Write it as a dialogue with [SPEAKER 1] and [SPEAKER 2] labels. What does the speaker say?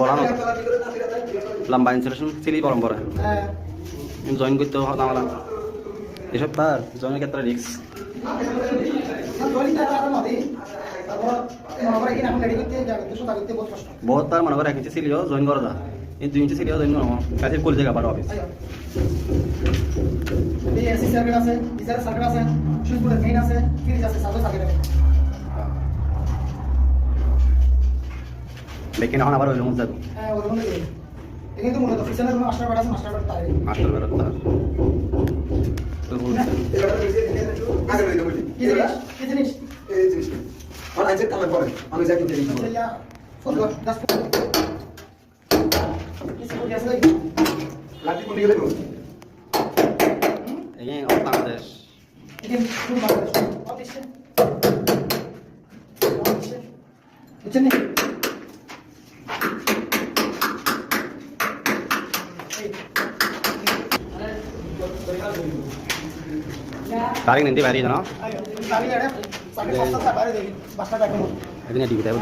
[SPEAKER 1] বলানো লম্বা insulation Seely গরম পড়ে জয়েন করতে হবে এসব তার জয়েনের ক্ষেত্রে রিক্স বহুত তার মনে করে 1 ইঞ্চি সিলিও জয়েন করা যায় এই 2 ইঞ্চি সিলিও জয়েন করা কাছে করে জায়গা পার অফিস
[SPEAKER 2] এই এসি সার্কিট আছে ডিজার সার্কিট আছে সুইচবোর্ডের মেইন আছে ফ্রিজ আছে সাথে সার্কিট আছে
[SPEAKER 1] লেকিন এখন আবার ওই রুম যাবো
[SPEAKER 2] হ্যাঁ ওই রুমে যাই এখানে তো মূলত ফিক্সারের মাস্টার বেড আছে মাস্টার বেড তাই
[SPEAKER 1] মাস্টার বেড তার তো বলছে
[SPEAKER 3] আগে লইতে বলি
[SPEAKER 2] কি জিনিস
[SPEAKER 3] এই জিনিস আর আইছে কালার করে আমি যাই কিনতে দিই
[SPEAKER 2] ইয়া ফটো দাস কিছু করে আছে
[SPEAKER 3] লাঠি কোন দিকে দেবো
[SPEAKER 1] এই বাংলাদেশ
[SPEAKER 2] এখানে শুরু বাংলাদেশ অফিসে বুঝছেন
[SPEAKER 1] তারিখ নিতে পারি না
[SPEAKER 2] তারিখ এটা সাড়ে 5টা বাইরে দেই 5টা টাকা
[SPEAKER 1] এদিনে ডিউটি হবে